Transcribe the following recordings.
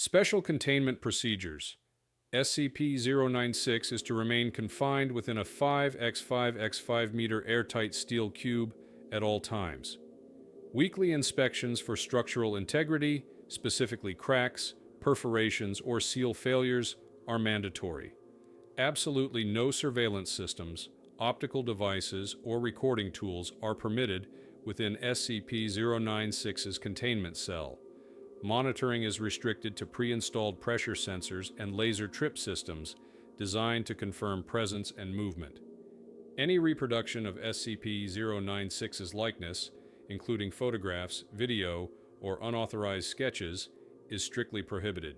Special Containment Procedures. SCP-096 is to remain confined within a 5x5x5 meter airtight steel cube at all times. Weekly inspections for structural integrity, specifically cracks, perforations, or seal failures, are mandatory. Absolutely no surveillance systems, optical devices, or recording tools are permitted within SCP-096's containment cell. Monitoring is restricted to pre-installed pressure sensors and laser trip systems designed to confirm presence and movement. Any reproduction of SCP-096's likeness, including photographs, video, or unauthorized sketches, is strictly prohibited.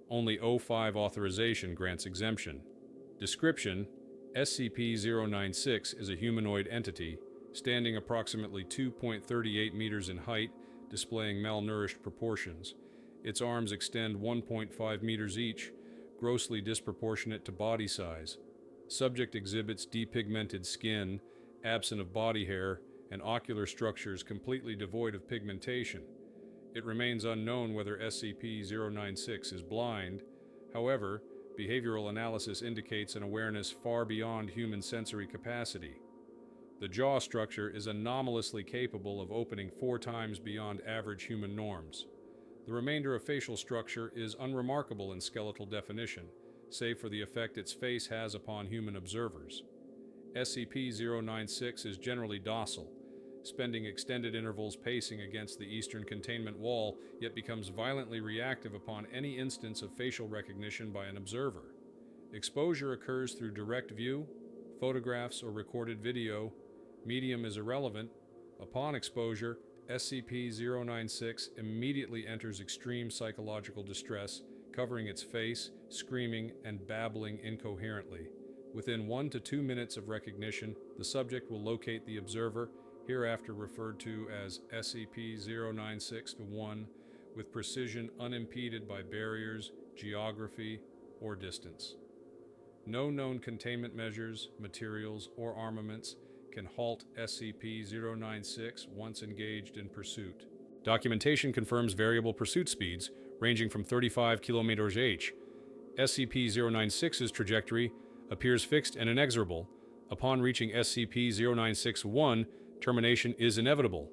Only O5 authorization grants exemption. Description: SCP-096 is a humanoid entity, standing approximately 2.38 meters in height, displaying malnourished proportions. Its arms extend 1.5 meters each, grossly disproportionate to body size. Subject exhibits depigmented skin, absent of body hair, and ocular structures completely devoid of pigmentation. It remains unknown whether SCP-096 is blind. However, behavioral analysis indicates an awareness far beyond human sensory capacity. The jaw structure is anomalously capable of opening 4 times beyond average human norms. The remainder of facial structure is unremarkable in skeletal definition, save for the effect its face has upon human observers. SCP-096 is generally docile, spending extended intervals pacing against the eastern containment wall, yet becomes violently reactive upon any instance of facial recognition by an observer. Exposure occurs through direct view, photographs, or recorded video. Medium is irrelevant. Upon exposure, SCP-096 immediately enters extreme psychological distress, covering its face, screaming, and babbling incoherently. Within 1 to 2 minutes of recognition, the subject will locate the observer, hereafter referred to as SCP-096-1, with precision unimpeded by barriers, geography, or distance. No known containment measures, materials, or armaments can halt SCP-096 once engaged in pursuit. Documentation confirms variable pursuit speeds, ranging from 35 km/h. SCP-096's trajectory appears fixed and inexorable. Upon reaching SCP-096-1, termination is inevitable.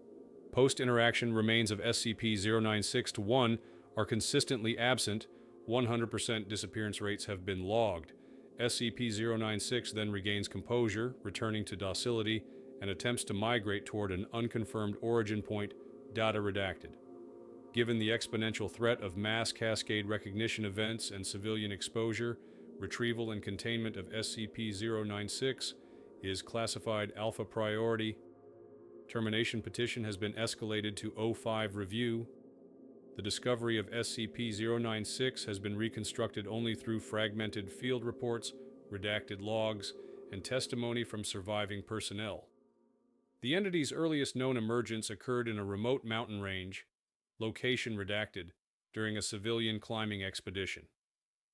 Post-interaction remains of SCP-096-1 are consistently absent. 100% disappearance rates have been logged. SCP-096 then regains composure, returning to docility, and attempts to migrate toward an unconfirmed origin point, data redacted. Given the exponential threat of mass cascade recognition events and civilian exposure, retrieval and containment of SCP-096 is classified Alpha Priority. Termination petition has been escalated to O5 review. The discovery of SCP-096 has been reconstructed only through fragmented field reports, redacted logs, and testimony from surviving personnel. The entity's earliest known emergence occurred in a remote mountain range, location redacted, during a civilian climbing expedition.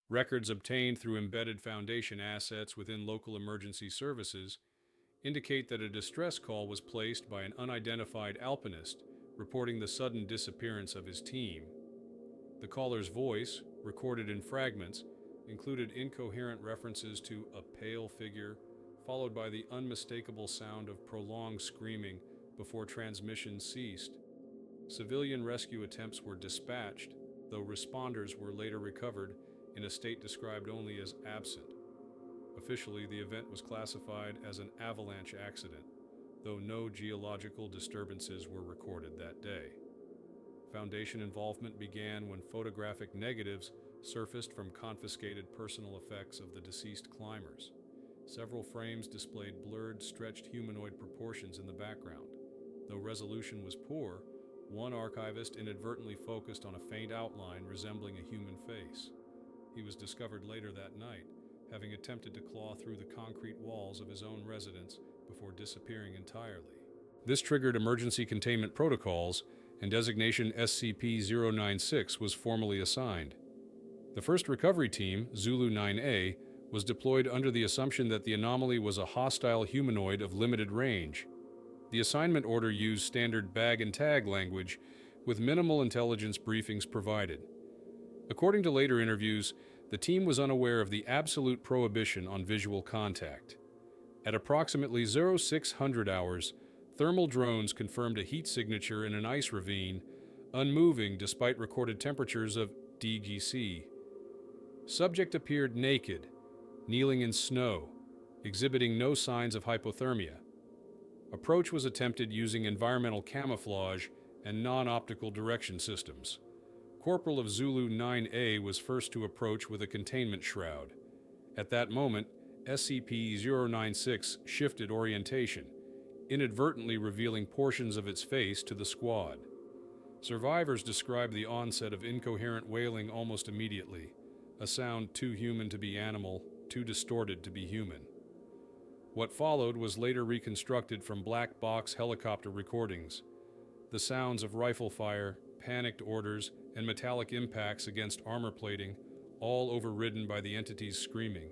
Records obtained through embedded Foundation assets within local emergency services indicate that a distress call was placed by an unidentified alpinist reporting the sudden disappearance of his team. The caller's voice, recorded in fragments, included incoherent references to a pale figure, followed by the unmistakable sound of prolonged screaming before transmission ceased. Civilian rescue attempts were dispatched, though responders were later recovered in a state described only as absent. Officially, the event was classified as an avalanche accident, though no geological disturbances were recorded that day. Foundation involvement began when photographic negatives surfaced from confiscated personal effects of the deceased climbers. Several frames displayed blurred, stretched humanoid proportions in the background. Though resolution was poor, one archivist inadvertently focused on a faint outline resembling a human face. He was discovered later that night, having attempted to claw through the concrete walls of his own residence before disappearing entirely. This triggered emergency containment protocols, and designation SCP-096 was formally assigned. The first recovery team, Zulu 9A, was deployed under the assumption that the anomaly was a hostile humanoid of limited range. The assignment order used standard bag and tag language, with minimal intelligence briefings provided. According to later interviews, the team was unaware of the absolute prohibition on visual contact. At approximately 0600 hours, thermal drones confirmed a heat signature in an ice ravine, unmoving despite recorded temperatures of DGC. Subject appeared naked, kneeling in snow, exhibiting no signs of hypothermia. Approach was attempted using environmental camouflage and non-optical direction systems. Corporal of Zulu 9A was first to approach with a containment shroud. At that moment, SCP-096 shifted orientation, inadvertently revealing portions of its face to the squad. Survivors described the onset of incoherent wailing almost immediately, a sound too human to be animal, too distorted to be human. What followed was later reconstructed from black box helicopter recordings. The sounds of rifle fire, panicked orders, and metallic impacts against armor plating, all overridden by the entity's screaming.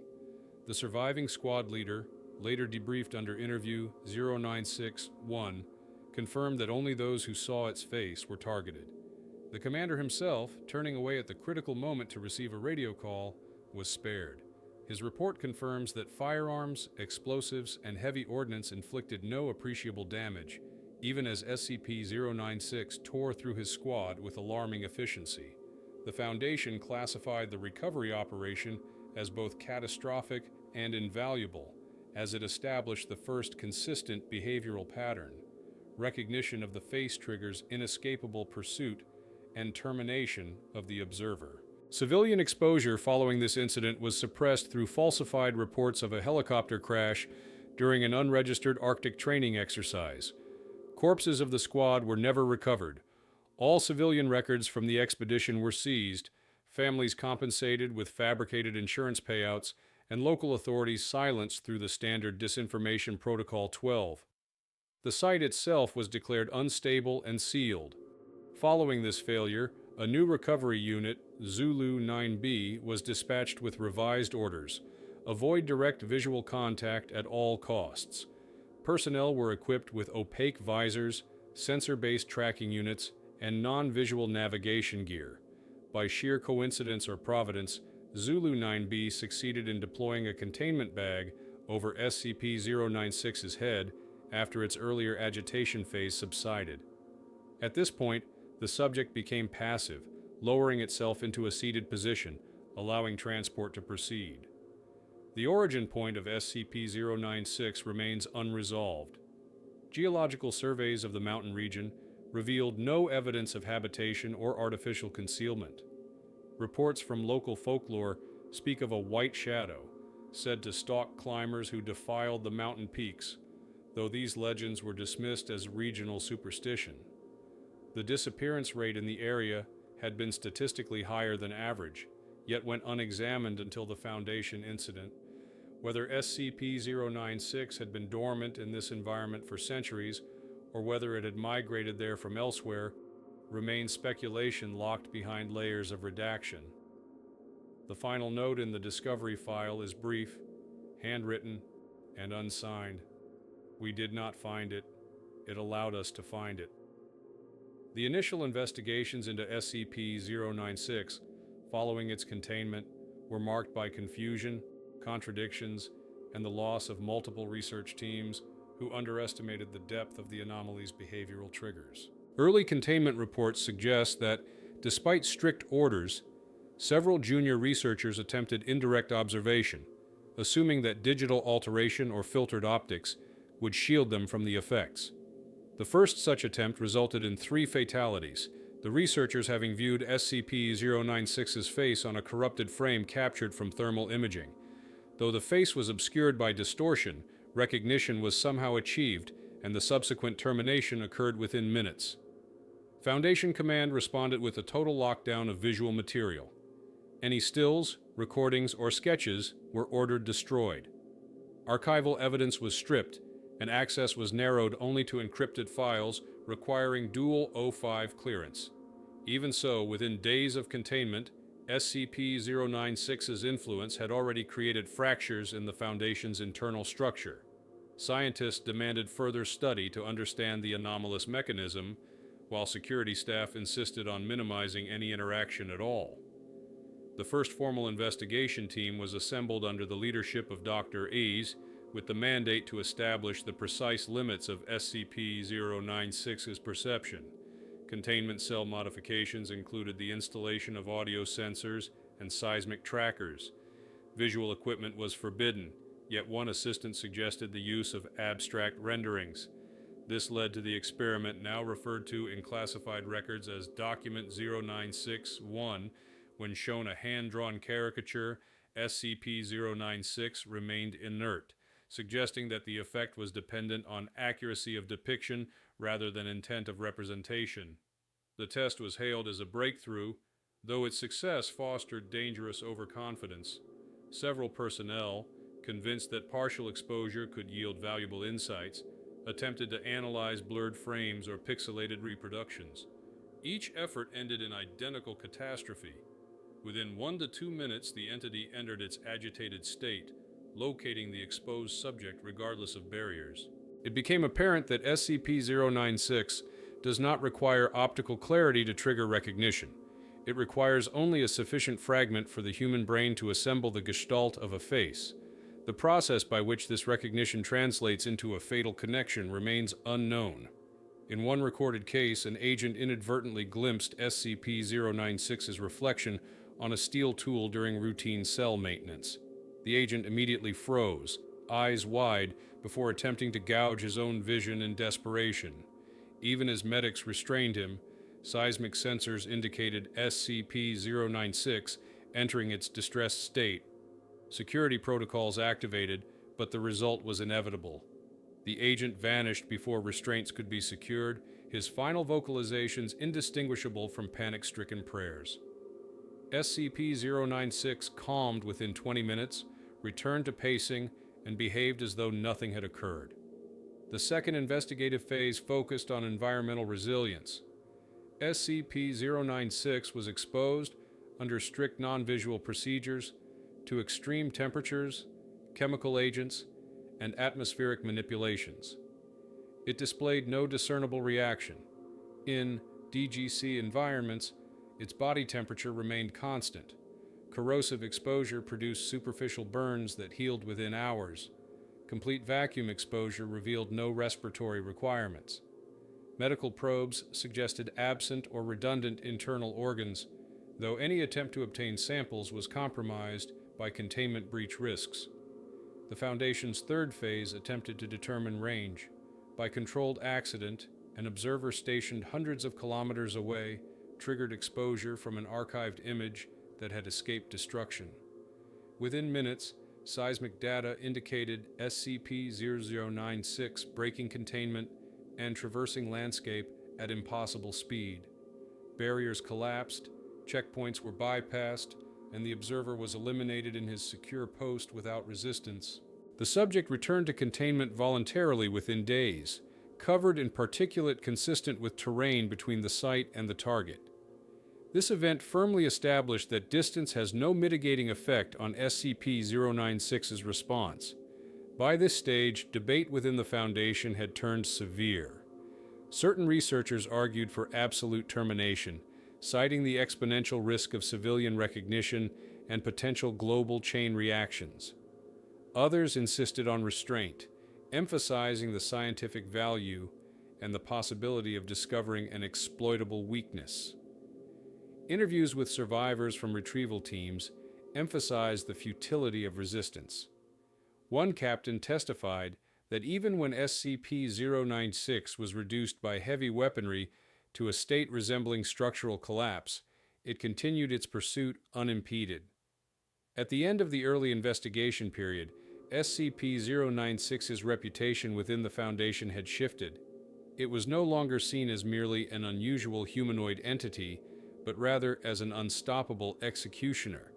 The surviving squad leader, later debriefed under interview 096-1, confirmed that only those who saw its face were targeted. The commander himself, turning away at the critical moment to receive a radio call, was spared. His report confirms that firearms, explosives, and heavy ordnance inflicted no appreciable damage, even as SCP-096 tore through his squad with alarming efficiency. The Foundation classified the recovery operation as both catastrophic and invaluable, as it established the first consistent behavioral pattern, recognition of the face trigger's inescapable pursuit, and termination of the observer. Civilian exposure following this incident was suppressed through falsified reports of a helicopter crash during an unregistered Arctic training exercise. Corpses of the squad were never recovered. All civilian records from the expedition were seized, families compensated with fabricated insurance payouts, and local authorities silenced through the standard Disinformation Protocol 12. The site itself was declared unstable and sealed. Following this failure, a new recovery unit, Zulu 9B, was dispatched with revised orders: avoid direct visual contact at all costs. Personnel were equipped with opaque visors, sensor-based tracking units, and non-visual navigation gear. By sheer coincidence or providence, Zulu 9B succeeded in deploying a containment bag over SCP-096's head after its earlier agitation phase subsided. At this point, the subject became passive, lowering itself into a seated position, allowing transport to proceed. The origin point of SCP-096 remains unresolved. Geological surveys of the mountain region revealed no evidence of habitation or artificial concealment. Reports from local folklore speak of a white shadow, said to stalk climbers who defiled the mountain peaks, though these legends were dismissed as regional superstition. The disappearance rate in the area had been statistically higher than average, yet went unexamined until the Foundation incident. Whether SCP-096 had been dormant in this environment for centuries, or whether it had migrated there from elsewhere, remains speculation locked behind layers of redaction. The final note in the discovery file is brief, handwritten, and unsigned. We did not find it. It allowed us to find it. The initial investigations into SCP-096, following its containment, were marked by confusion, contradictions, and the loss of multiple research teams who underestimated the depth of the anomaly's behavioral triggers. Early containment reports suggest that, despite strict orders, several junior researchers attempted indirect observation, assuming that digital alteration or filtered optics would shield them from the effects. The first such attempt resulted in 3 fatalities, the researchers having viewed SCP-096's face on a corrupted frame captured from thermal imaging. Though the face was obscured by distortion, recognition was somehow achieved, and the subsequent termination occurred within minutes. Foundation Command responded with a total lockdown of visual material. Any stills, recordings, or sketches were ordered destroyed. Archival evidence was stripped, and access was narrowed only to encrypted files requiring dual O5 clearance. Even so, within days of containment, SCP-096's influence had already created fractures in the Foundation's internal structure. Scientists demanded further study to understand the anomalous mechanism, while security staff insisted on minimizing any interaction at all. The first formal investigation team was assembled under the leadership of Dr. Ease, with the mandate to establish the precise limits of SCP-096's perception. Containment cell modifications included the installation of audio sensors and seismic trackers. Visual equipment was forbidden, yet one assistant suggested the use of abstract renderings. This led to the experiment now referred to in classified records as Document 096-1. When shown a hand-drawn caricature, SCP-096 remained inert, suggesting that the effect was dependent on accuracy of depiction rather than intent of representation. The test was hailed as a breakthrough, though its success fostered dangerous overconfidence. Several personnel, convinced that partial exposure could yield valuable insights, attempted to analyze blurred frames or pixelated reproductions. Each effort ended in identical catastrophe. Within 1 to 2 minutes, the entity entered its agitated state, locating the exposed subject regardless of barriers. It became apparent that SCP-096 does not require optical clarity to trigger recognition. It requires only a sufficient fragment for the human brain to assemble the gestalt of a face. The process by which this recognition translates into a fatal connection remains unknown. In one recorded case, an agent inadvertently glimpsed SCP-096's reflection on a steel tool during routine cell maintenance. The agent immediately froze, eyes wide, before attempting to gouge his own vision in desperation. Even as medics restrained him, seismic sensors indicated SCP-096 entering its distressed state. Security protocols activated, but the result was inevitable. The agent vanished before restraints could be secured, his final vocalizations indistinguishable from panic-stricken prayers. SCP-096 calmed within 20 minutes, returned to pacing, and behaved as though nothing had occurred. The second investigative phase focused on environmental resilience. SCP-096 was exposed, under strict non-visual procedures, to extreme temperatures, chemical agents, and atmospheric manipulations. It displayed no discernible reaction. In DGC environments, its body temperature remained constant. Corrosive exposure produced superficial burns that healed within hours. Complete vacuum exposure revealed no respiratory requirements. Medical probes suggested absent or redundant internal organs, though any attempt to obtain samples was compromised by containment breach risks. The Foundation's third phase attempted to determine range. By controlled accident, an observer stationed hundreds of kilometers away triggered exposure from an archived image that had escaped destruction. Within minutes, seismic data indicated SCP-096 breaking containment and traversing landscape at impossible speed. Barriers collapsed, checkpoints were bypassed, and the observer was eliminated in his secure post without resistance. The subject returned to containment voluntarily within days, covered in particulate consistent with terrain between the site and the target. This event firmly established that distance has no mitigating effect on SCP-096's response. By this stage, debate within the Foundation had turned severe. Certain researchers argued for absolute termination, citing the exponential risk of civilian recognition and potential global chain reactions. Others insisted on restraint, emphasizing the scientific value and the possibility of discovering an exploitable weakness. Interviews with survivors from retrieval teams emphasized the futility of resistance. One captain testified that even when SCP-096 was reduced by heavy weaponry to a state resembling structural collapse, it continued its pursuit unimpeded. At the end of the early investigation period, SCP-096's reputation within the Foundation had shifted. It was no longer seen as merely an unusual humanoid entity, but rather as an unstoppable executioner,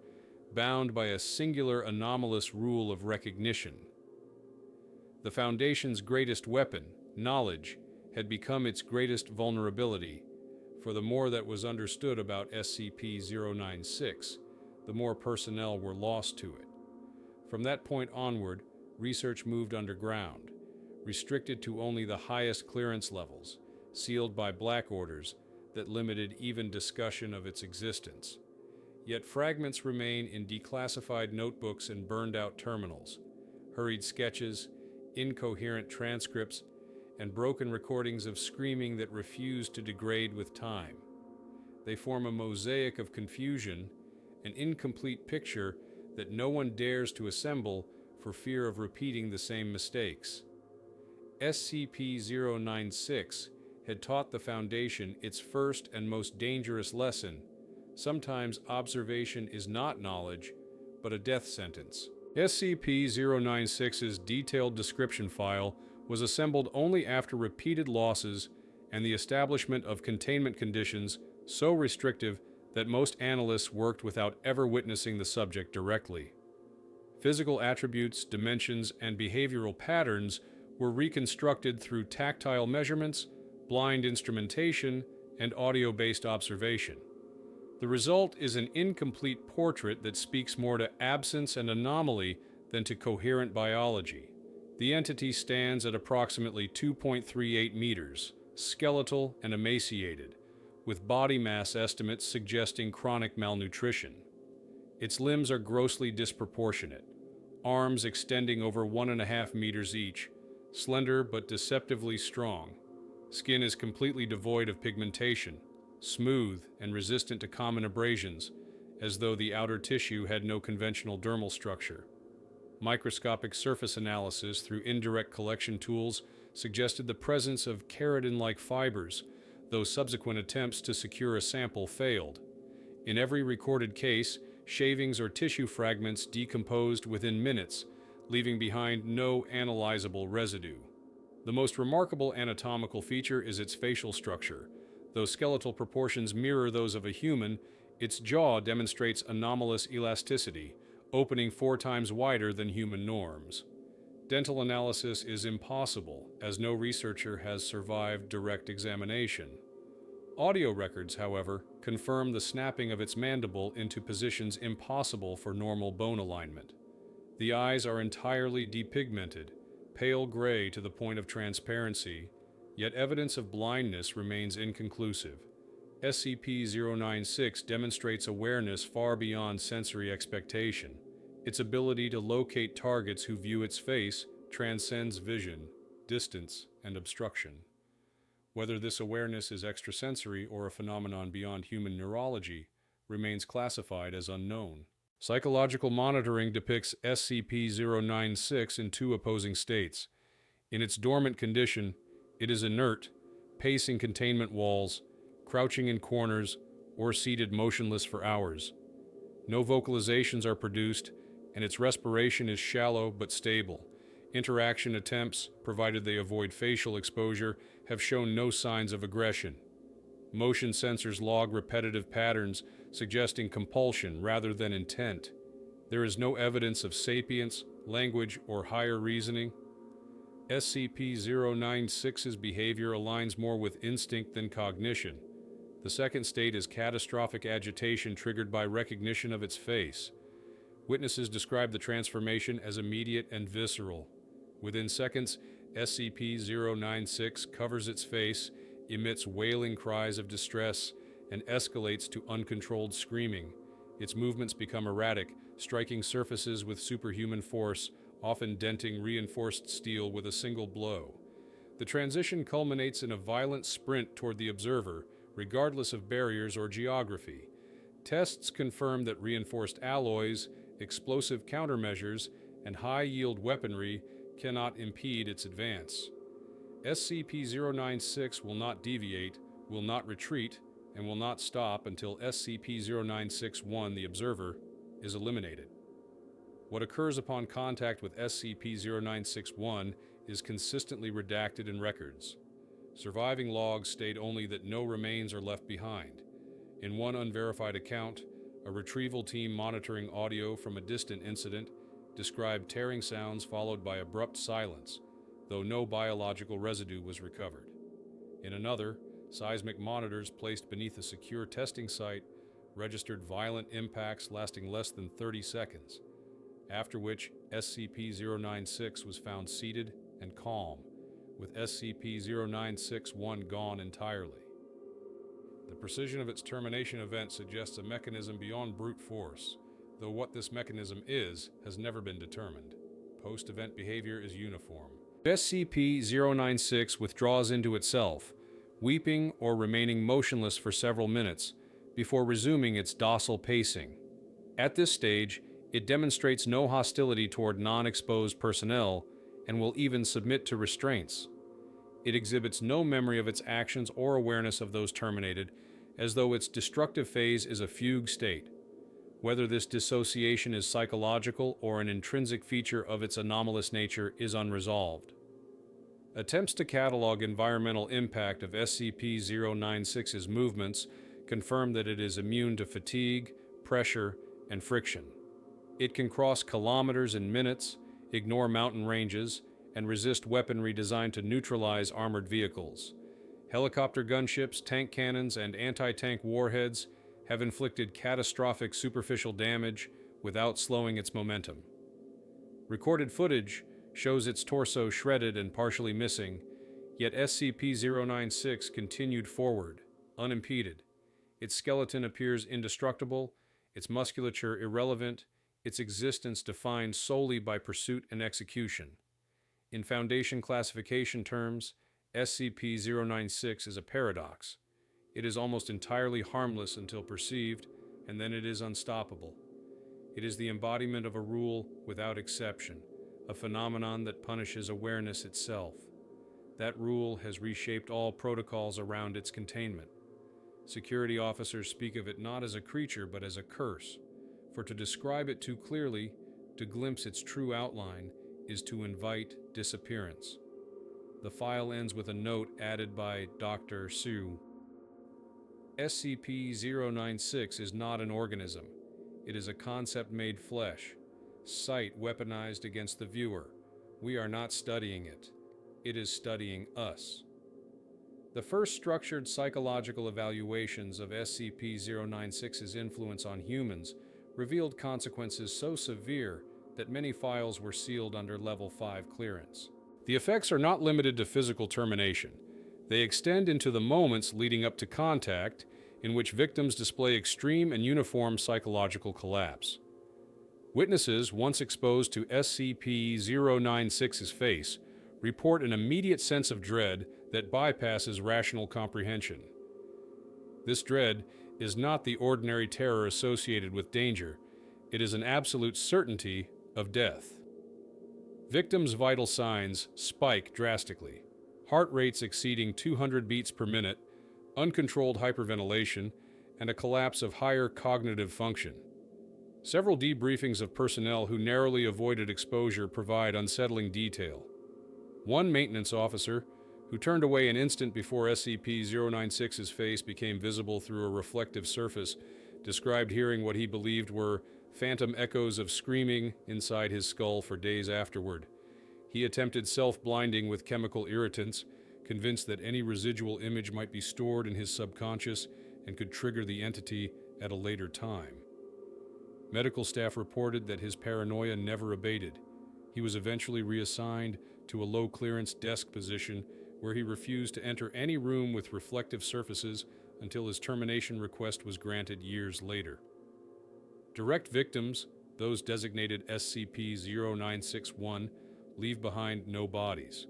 bound by a singular anomalous rule of recognition. The Foundation's greatest weapon, knowledge, had become its greatest vulnerability. For the more that was understood about SCP-096, the more personnel were lost to it. From that point onward, research moved underground, restricted to only the highest clearance levels, sealed by black orders that limited even discussion of its existence. yet fragments remain in declassified notebooks and burned-out terminals. Hurried sketches, incoherent transcripts, and broken recordings of screaming that refuse to degrade with time. They form a mosaic of confusion, an incomplete picture that no one dares to assemble for fear of repeating the same mistakes. SCP-096 had taught the Foundation its first and most dangerous lesson. Sometimes observation is not knowledge, but a death sentence. SCP-096's detailed description file was assembled only after repeated losses and the establishment of containment conditions so restrictive that most analysts worked without ever witnessing the subject directly. Physical attributes, dimensions, and behavioral patterns were reconstructed through tactile measurements, blind instrumentation, and audio-based observation. The result is an incomplete portrait that speaks more to absence and anomaly than to coherent biology. The entity stands at approximately 2.38 meters, skeletal and emaciated, with body mass estimates suggesting chronic malnutrition. Its limbs are grossly disproportionate, arms extending over 1.5 meters each, slender but deceptively strong. Skin is completely devoid of pigmentation, smooth and resistant to common abrasions, as though the outer tissue had no conventional dermal structure. Microscopic surface analysis through indirect collection tools suggested the presence of keratin-like fibers, though subsequent attempts to secure a sample failed. In every recorded case, shavings or tissue fragments decomposed within minutes, leaving behind no analyzable residue. The most remarkable anatomical feature is its facial structure. Though skeletal proportions mirror those of a human, its jaw demonstrates anomalous elasticity, opening 4 times wider than human norms. Dental analysis is impossible, as no researcher has survived direct examination. Audio records, however, confirm the snapping of its mandible into positions impossible for normal bone alignment. The eyes are entirely depigmented, pale gray to the point of transparency, yet evidence of blindness remains inconclusive. SCP-096 demonstrates awareness far beyond sensory expectation. Its ability to locate targets who view its face transcends vision, distance, and obstruction. Whether this awareness is extrasensory or a phenomenon beyond human neurology remains classified as unknown. Psychological monitoring depicts SCP-096 in 2 opposing states. In its dormant condition, it is inert, pacing containment walls, crouching in corners, or seated motionless for hours. No vocalizations are produced, and its respiration is shallow but stable. Interaction attempts, provided they avoid facial exposure, have shown no signs of aggression. Motion sensors log repetitive patterns, suggesting compulsion rather than intent. There is no evidence of sapience, language, or higher reasoning. SCP-096's behavior aligns more with instinct than cognition. The second state is catastrophic agitation triggered by recognition of its face. Witnesses describe the transformation as immediate and visceral. Within seconds, SCP-096 covers its face, emits wailing cries of distress, and escalates to uncontrolled screaming. Its movements become erratic, striking surfaces with superhuman force, often denting reinforced steel with a single blow. The transition culminates in a violent sprint toward the observer, regardless of barriers or geography. Tests confirm that reinforced alloys, explosive countermeasures, and high-yield weaponry cannot impede its advance. SCP-096 will not deviate, will not retreat, and will not stop until SCP-096-1, the observer, is eliminated. What occurs upon contact with SCP-096-1 is consistently redacted in records. Surviving logs state only that no remains are left behind. In one unverified account, a retrieval team monitoring audio from a distant incident described tearing sounds followed by abrupt silence, though no biological residue was recovered. In another, seismic monitors placed beneath a secure testing site registered violent impacts lasting less than 30 seconds, after which SCP-096 was found seated and calm, with SCP-096-1 gone entirely. The precision of its termination event suggests a mechanism beyond brute force, though what this mechanism is has never been determined. Post-event behavior is uniform. SCP-096 withdraws into itself, weeping or remaining motionless for several minutes, before resuming its docile pacing. At this stage, it demonstrates no hostility toward non-exposed personnel and will even submit to restraints. It exhibits no memory of its actions or awareness of those terminated, as though its destructive phase is a fugue state. Whether this dissociation is psychological or an intrinsic feature of its anomalous nature is unresolved. Attempts to catalog environmental impact of SCP-096's movements confirm that it is immune to fatigue, pressure, and friction. It can cross kilometers in minutes, ignore mountain ranges, and resist weaponry designed to neutralize armored vehicles. Helicopter gunships, tank cannons, and anti-tank warheads have inflicted catastrophic superficial damage without slowing its momentum. Recorded footage shows its torso shredded and partially missing, yet SCP-096 continued forward, unimpeded. Its skeleton appears indestructible, its musculature irrelevant, its existence defined solely by pursuit and execution. In Foundation classification terms, SCP-096 is a paradox. It is almost entirely harmless until perceived, and then it is unstoppable. It is the embodiment of a rule without exception, a phenomenon that punishes awareness itself. That rule has reshaped all protocols around its containment. Security officers speak of it not as a creature but as a curse, for to describe it too clearly, to glimpse its true outline, is to invite disappearance. The file ends with a note added by Dr. Su. SCP-096 is not an organism. It is a concept made flesh, sight weaponized against the viewer. We are not studying it. It is studying us. The first structured psychological evaluations of SCP-096's influence on humans revealed consequences so severe that many files were sealed under Level 5 clearance. The effects are not limited to physical termination. They extend into the moments leading up to contact, in which victims display extreme and uniform psychological collapse. Witnesses, once exposed to SCP-096's face, report an immediate sense of dread that bypasses rational comprehension. This dread is not the ordinary terror associated with danger. It is an absolute certainty of death. Victims' vital signs spike drastically. Heart rates exceeding 200 beats per minute, uncontrolled hyperventilation, and a collapse of higher cognitive function. Several debriefings of personnel who narrowly avoided exposure provide unsettling detail. One maintenance officer, who turned away an instant before SCP-096's face became visible through a reflective surface, described hearing what he believed were phantom echoes of screaming inside his skull for days afterward. He attempted self-blinding with chemical irritants, convinced that any residual image might be stored in his subconscious and could trigger the entity at a later time. Medical staff reported that his paranoia never abated. He was eventually reassigned to a low-clearance desk position where he refused to enter any room with reflective surfaces until his termination request was granted years later. Direct victims, those designated SCP-0961, leave behind no bodies.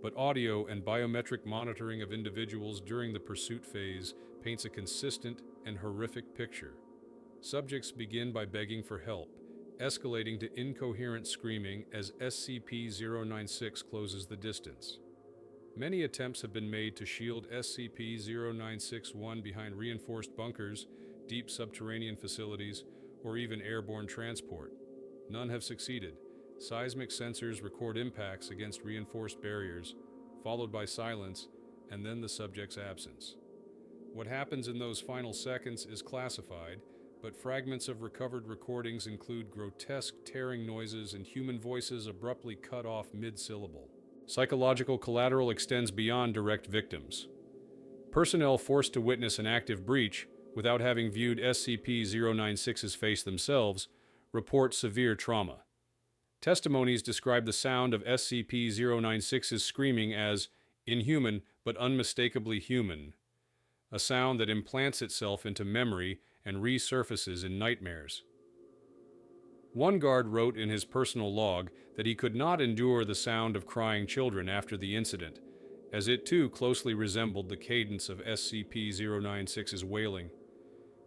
But audio and biometric monitoring of individuals during the pursuit phase paints a consistent and horrific picture. Subjects begin by begging for help, escalating to incoherent screaming as SCP-096 closes the distance. Many attempts have been made to shield SCP-0961 behind reinforced bunkers, deep subterranean facilities, or even airborne transport. None have succeeded. Seismic sensors record impacts against reinforced barriers, followed by silence, and then the subject's absence. What happens in those final seconds is classified, but fragments of recovered recordings include grotesque tearing noises and human voices abruptly cut off mid-syllable. Psychological collateral extends beyond direct victims. Personnel forced to witness an active breach without having viewed SCP-096's face themselves report severe trauma. Testimonies describe the sound of SCP-096's screaming as inhuman but unmistakably human. a sound that implants itself into memory and resurfaces in nightmares. One guard wrote in his personal log that he could not endure the sound of crying children after the incident, as it too closely resembled the cadence of SCP-096's wailing.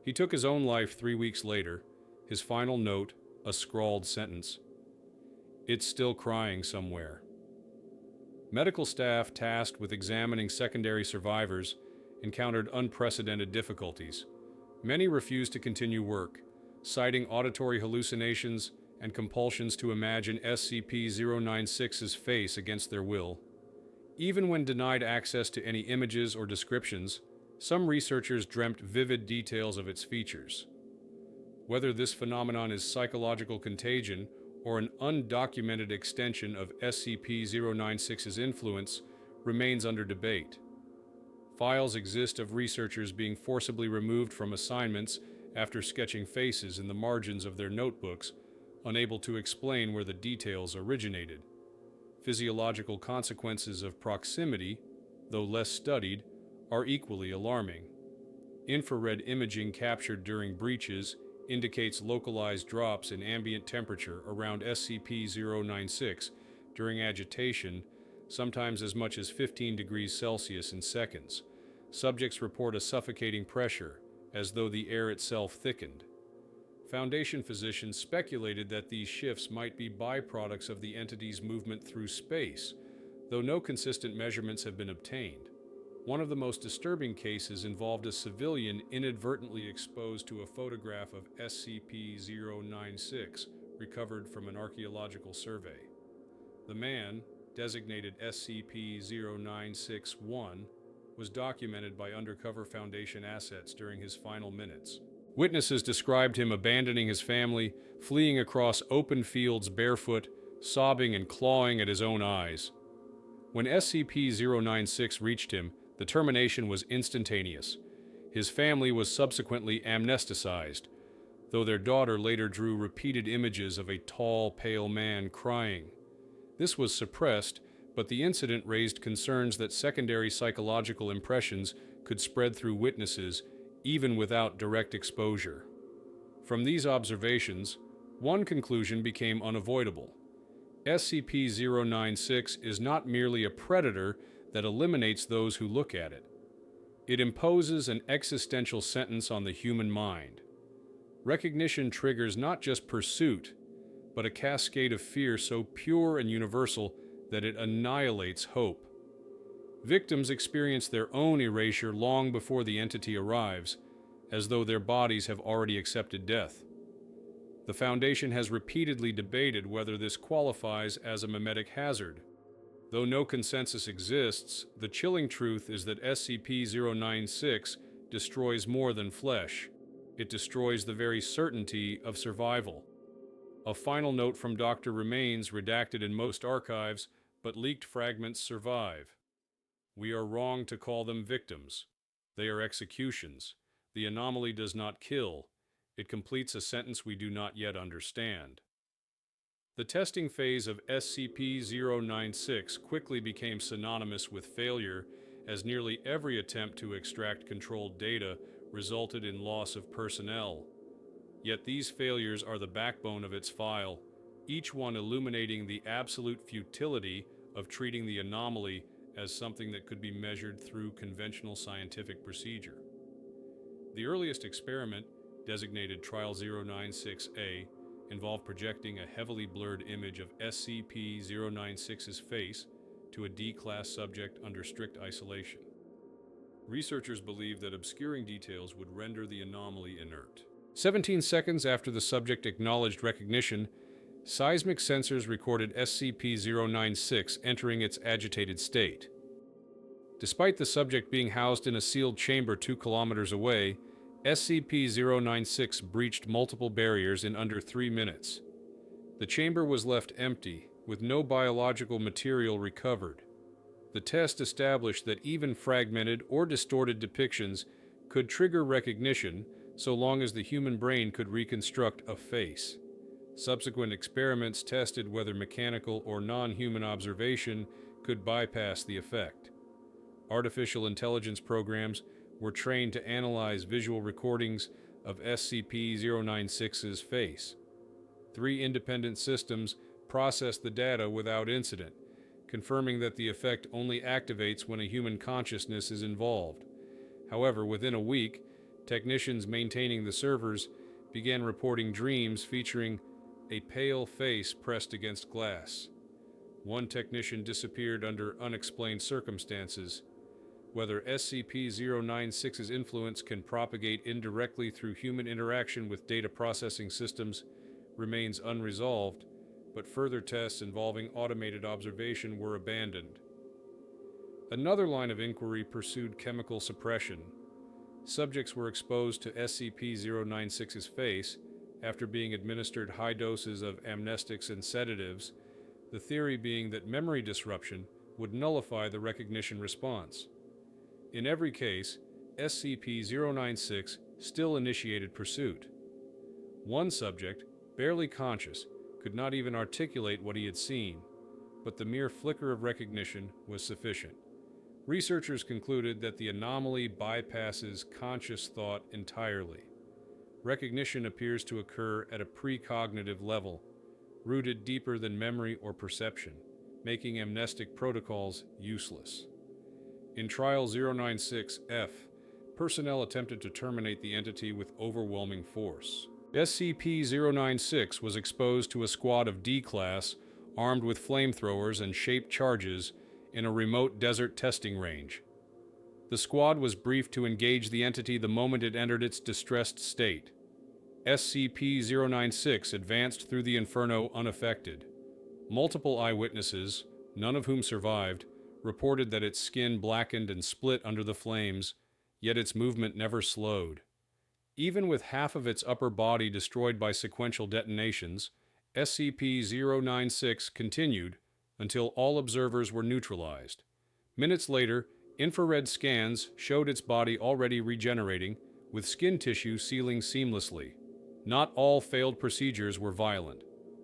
He took his own life 3 weeks later, his final note, a scrawled sentence. "It's still crying somewhere." Medical staff tasked with examining secondary survivors encountered unprecedented difficulties. Many refused to continue work, citing auditory hallucinations and compulsions to imagine SCP-096's face against their will. Even when denied access to any images or descriptions, some researchers dreamt vivid details of its features. Whether this phenomenon is psychological contagion or an undocumented extension of SCP-096's influence remains under debate. Files exist of researchers being forcibly removed from assignments after sketching faces in the margins of their notebooks, unable to explain where the details originated. Physiological consequences of proximity, though less studied, are equally alarming. Infrared imaging captured during breaches indicates localized drops in ambient temperature around SCP-096 during agitation, sometimes as much as 15 degrees Celsius in seconds. Subjects report a suffocating pressure, as though the air itself thickened. Foundation physicians speculated that these shifts might be byproducts of the entity's movement through space, though no consistent measurements have been obtained. One of the most disturbing cases involved a civilian inadvertently exposed to a photograph of SCP-096 recovered from an archaeological survey. The man, designated SCP-096-1, was documented by undercover Foundation assets during his final minutes. Witnesses described him abandoning his family, fleeing across open fields barefoot, sobbing and clawing at his own eyes. When SCP-096 reached him, the termination was instantaneous. His family was subsequently amnesticized, though their daughter later drew repeated images of a tall, pale man crying. This was suppressed, but the incident raised concerns that secondary psychological impressions could spread through witnesses even without direct exposure. From these observations, one conclusion became unavoidable. SCP-096 is not merely a predator that eliminates those who look at it. It imposes an existential sentence on the human mind. Recognition triggers not just pursuit, but a cascade of fear so pure and universal that it annihilates hope. Victims experience their own erasure long before the entity arrives, as though their bodies have already accepted death. The Foundation has repeatedly debated whether this qualifies as a memetic hazard. Though no consensus exists, the chilling truth is that SCP-096 destroys more than flesh. It destroys the very certainty of survival. A final note from Dr. remains redacted in most archives, but leaked fragments survive. "We are wrong to call them victims. They are executions. The anomaly does not kill. It completes a sentence we do not yet understand." The testing phase of SCP-096 quickly became synonymous with failure, as nearly every attempt to extract controlled data resulted in loss of personnel. Yet these failures are the backbone of its file, each one illuminating the absolute futility of treating the anomaly as something that could be measured through conventional scientific procedure. The earliest experiment, designated Trial 096A, involved projecting a heavily blurred image of SCP-096's face to a D-class subject under strict isolation. Researchers believed that obscuring details would render the anomaly inert. 17 seconds after the subject acknowledged recognition, seismic sensors recorded SCP-096 entering its agitated state. Despite the subject being housed in a sealed chamber 2 kilometers away, SCP-096 breached multiple barriers in under 3 minutes. The chamber was left empty, with no biological material recovered. The test established that even fragmented or distorted depictions could trigger recognition so long as the human brain could reconstruct a face. Subsequent experiments tested whether mechanical or non-human observation could bypass the effect. Artificial intelligence programs, were trained to analyze visual recordings of SCP-096's face. 3 independent systems processed the data without incident, confirming that the effect only activates when a human consciousness is involved. However, within a week, technicians maintaining the servers began reporting dreams featuring a pale face pressed against glass. One technician disappeared under unexplained circumstances. Whether SCP-096's influence can propagate indirectly through human interaction with data processing systems remains unresolved, but further tests involving automated observation were abandoned. Another line of inquiry pursued chemical suppression. Subjects were exposed to SCP-096's face after being administered high doses of amnestics and sedatives, the theory being that memory disruption would nullify the recognition response. In every case, SCP-096 still initiated pursuit. One subject, barely conscious, could not even articulate what he had seen, but the mere flicker of recognition was sufficient. Researchers concluded that the anomaly bypasses conscious thought entirely. Recognition appears to occur at a precognitive level, rooted deeper than memory or perception, making amnestic protocols useless. In Trial 096-F, personnel attempted to terminate the entity with overwhelming force. SCP-096 was exposed to a squad of D-Class armed with flamethrowers and shaped charges in a remote desert testing range. The squad was briefed to engage the entity the moment it entered its distressed state. SCP-096 advanced through the inferno unaffected. Multiple eyewitnesses, none of whom survived, reported that its skin blackened and split under the flames, yet its movement never slowed. Even with half of its upper body destroyed by sequential detonations, SCP-096 continued until all observers were neutralized. Minutes later, infrared scans showed its body already regenerating, with skin tissue sealing seamlessly. Not all failed procedures were violent.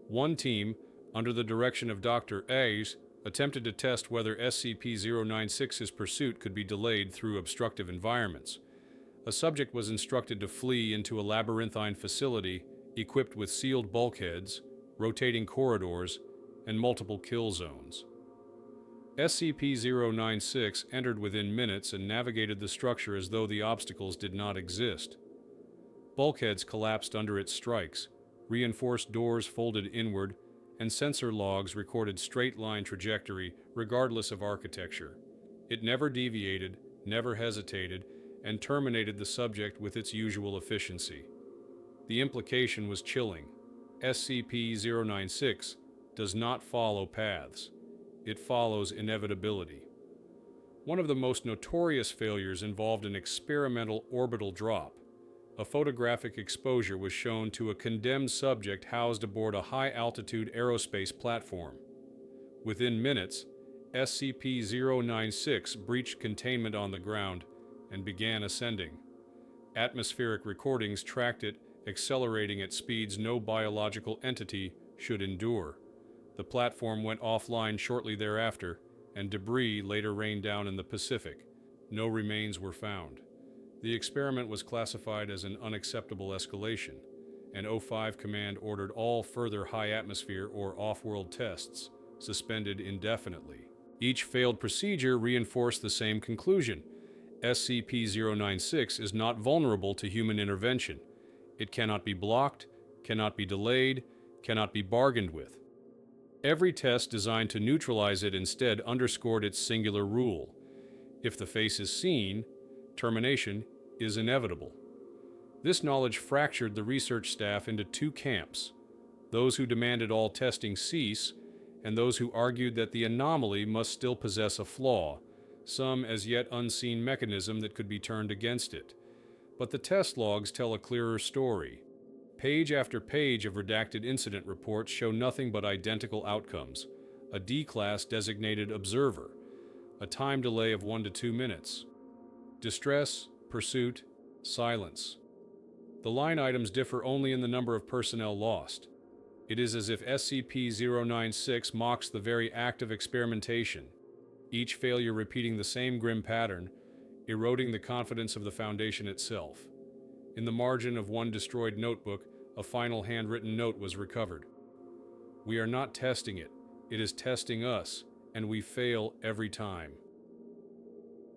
One team, under the direction of Dr. A's, attempted to test whether SCP-096's pursuit could be delayed through obstructive environments. A subject was instructed to flee into a labyrinthine facility equipped with sealed bulkheads, rotating corridors, and multiple kill zones. SCP-096 entered within minutes and navigated the structure as though the obstacles did not exist. Bulkheads collapsed under its strikes, reinforced doors folded inward, and sensor logs recorded straight-line trajectory regardless of architecture. It never deviated, never hesitated, and terminated the subject with its usual efficiency. The implication was chilling. SCP-096 does not follow paths. It follows inevitability. One of the most notorious failures involved an experimental orbital drop. A photographic exposure was shown to a condemned subject housed aboard a high-altitude aerospace platform. Within minutes, SCP-096 breached containment on the ground and began ascending. Atmospheric recordings tracked it, accelerating at speeds no biological entity should endure. The platform went offline shortly thereafter, and debris later rained down in the Pacific. No remains were found. The experiment was classified as an unacceptable escalation, and O5 Command ordered all further high-atmosphere or off-world tests suspended indefinitely. Each failed procedure reinforced the same conclusion. SCP-096 is not vulnerable to human intervention. It cannot be blocked, cannot be delayed, cannot be bargained with. Every test designed to neutralize it instead underscored its singular rule. If the face is seen, termination is inevitable. This knowledge fractured the research staff into 2 camps: those who demanded all testing cease, and those who argued that the anomaly must still possess a flaw, some as yet unseen mechanism that could be turned against it. But the test logs tell a clearer story. Page after page of redacted incident reports show nothing but identical outcomes: a D-Class designated observer, a time delay of 1 to 2 minutes, distress, pursuit, silence. The line items differ only in the number of personnel lost. It is as if SCP-096 mocks the very act of experimentation, each failure repeating the same grim pattern: eroding the confidence of the Foundation itself. In the margin of one destroyed notebook, a final handwritten note was recovered. "We are not testing it. It is testing us, and we fail every time."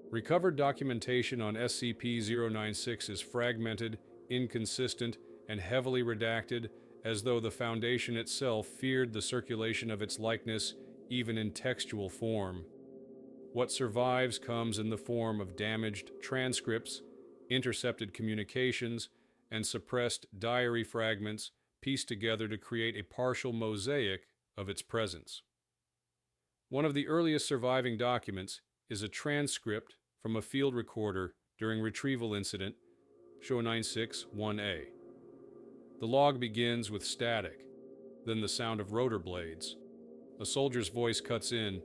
Recovered documentation on SCP-096 is fragmented, inconsistent, and heavily redacted, as though the Foundation itself feared the circulation of its likeness even in textual form. What survives comes in the form of damaged transcripts, intercepted communications, and suppressed diary fragments pieced together to create a partial mosaic of its presence. One of the earliest surviving documents is a transcript from a field recorder during retrieval incident SCP-096-1A. The log begins with static, then the sound of rotor blades. A soldier's voice cuts in.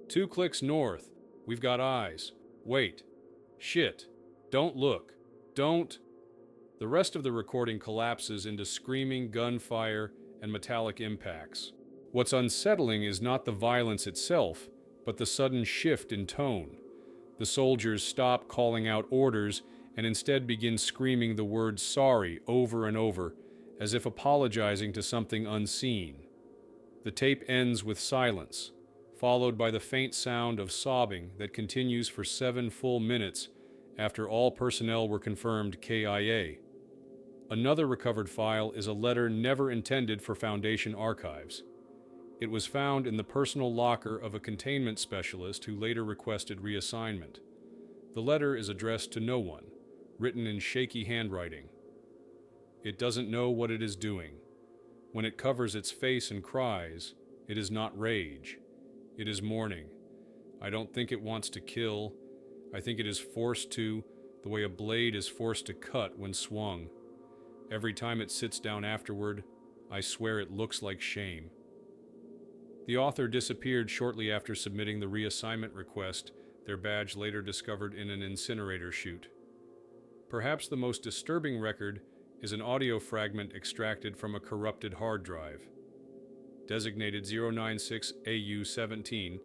"2 clicks north. We've got eyes. Wait. Shit. Don't look. Don't." The rest of the recording collapses into screaming gunfire and metallic impacts. What's unsettling is not the violence itself, but the sudden shift in tone. The soldiers stop calling out orders and instead begin screaming the word sorry over and over, as if apologizing to something unseen. The tape ends with silence, followed by the faint sound of sobbing that continues for 7 full minutes after all personnel were confirmed KIA. Another recovered file is a letter never intended for Foundation archives. It was found in the personal locker of a containment specialist who later requested reassignment. The letter is addressed to no one, written in shaky handwriting. It doesn't know what it is doing. When it covers its face and cries, it is not rage. It is mourning. I don't think it wants to kill. I think it is forced to, the way a blade is forced to cut when swung. Every time it sits down afterward, I swear it looks like shame. The author disappeared shortly after submitting the reassignment request, their badge later discovered in an incinerator chute. Perhaps the most disturbing record is an audio fragment extracted from a corrupted hard drive. Designated 096-AU-17,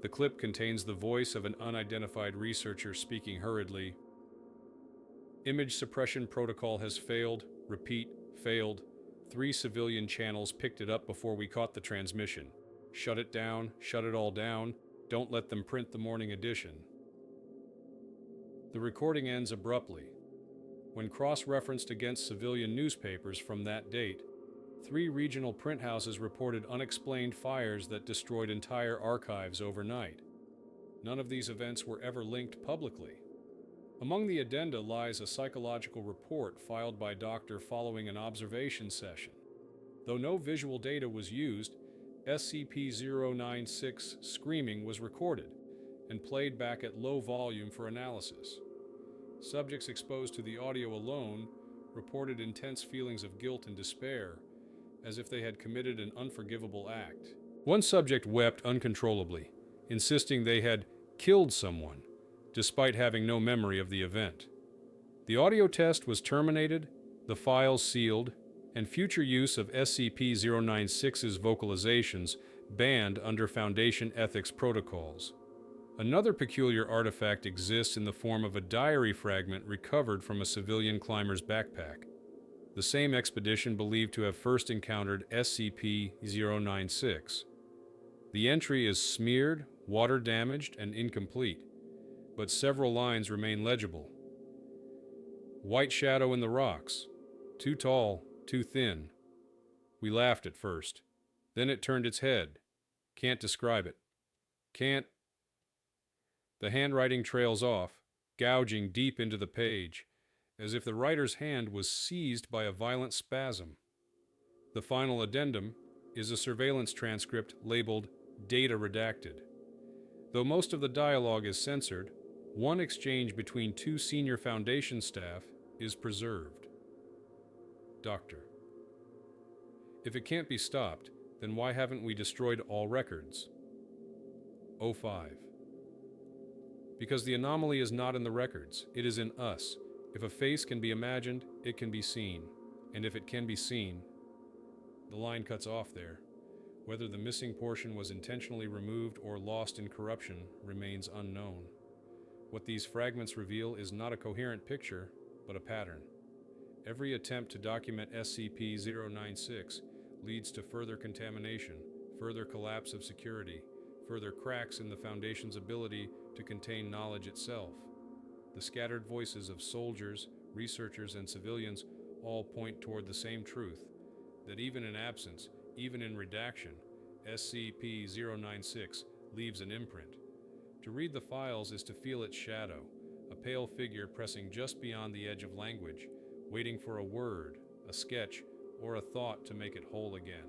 the clip contains the voice of an unidentified researcher speaking hurriedly. "Image suppression protocol has failed. Repeat, failed. 3 civilian channels picked it up before we caught the transmission. Shut it down, shut it all down. Don't let them print the morning edition." The recording ends abruptly. When cross-referenced against civilian newspapers from that date, 3 regional print houses reported unexplained fires that destroyed entire archives overnight. None of these events were ever linked publicly. Among the addenda lies a psychological report filed by a doctor following an observation session. Though no visual data was used, SCP-096 screaming was recorded and played back at low volume for analysis. Subjects exposed to the audio alone reported intense feelings of guilt and despair, as if they had committed an unforgivable act. One subject wept uncontrollably, insisting they had killed someone, despite having no memory of the event. The audio test was terminated, the files sealed, and future use of SCP-096's vocalizations banned under Foundation ethics protocols. Another peculiar artifact exists in the form of a diary fragment recovered from a civilian climber's backpack. The same expedition believed to have first encountered SCP-096. The entry is smeared, water-damaged, and incomplete, but several lines remain legible. "White shadow in the rocks. Too tall, too thin. We laughed at first. Then it turned its head. Can't describe it. Can't..." The handwriting trails off, gouging deep into the page, as if the writer's hand was seized by a violent spasm. The final addendum is a surveillance transcript labeled "Data Redacted." Though most of the dialogue is censored, one exchange between 2 senior Foundation staff is preserved. Doctor: "If it can't be stopped, then why haven't we destroyed all records?" 05. "Because the anomaly is not in the records, it is in us. If a face can be imagined, it can be seen. And if it can be seen..." The line cuts off there. Whether the missing portion was intentionally removed or lost in corruption remains unknown. What these fragments reveal is not a coherent picture, but a pattern. Every attempt to document SCP-096 leads to further contamination, further collapse of security, further cracks in the Foundation's ability to contain knowledge itself. The scattered voices of soldiers, researchers, and civilians all point toward the same truth, that even in absence, even in redaction, SCP-096 leaves an imprint. To read the files is to feel its shadow, a pale figure pressing just beyond the edge of language, waiting for a word, a sketch, or a thought to make it whole again.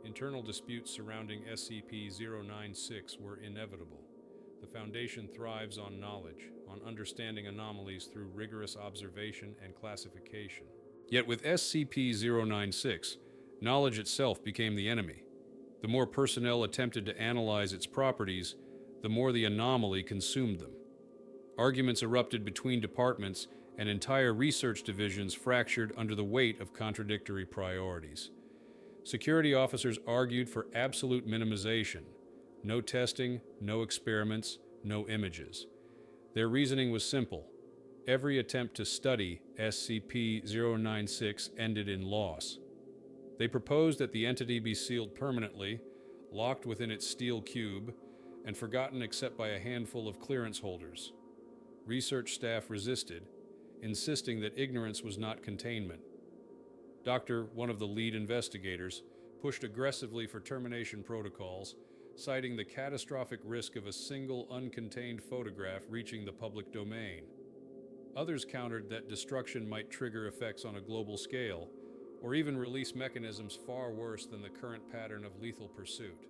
Internal disputes surrounding SCP-096 were inevitable. The Foundation thrives on knowledge, on understanding anomalies through rigorous observation and classification. Yet with SCP-096, knowledge itself became the enemy. The more personnel attempted to analyze its properties, the more the anomaly consumed them. Arguments erupted between departments, and entire research divisions fractured under the weight of contradictory priorities. Security officers argued for absolute minimization. No testing, no experiments, no images. Their reasoning was simple. Every attempt to study SCP-096 ended in loss. They proposed that the entity be sealed permanently, locked within its steel cube, and forgotten except by a handful of clearance holders. Research staff resisted, insisting that ignorance was not containment. Dr., one of the lead investigators, pushed aggressively for termination protocols, citing the catastrophic risk of a single uncontained photograph reaching the public domain. Others countered that destruction might trigger effects on a global scale, or even release mechanisms far worse than the current pattern of lethal pursuit.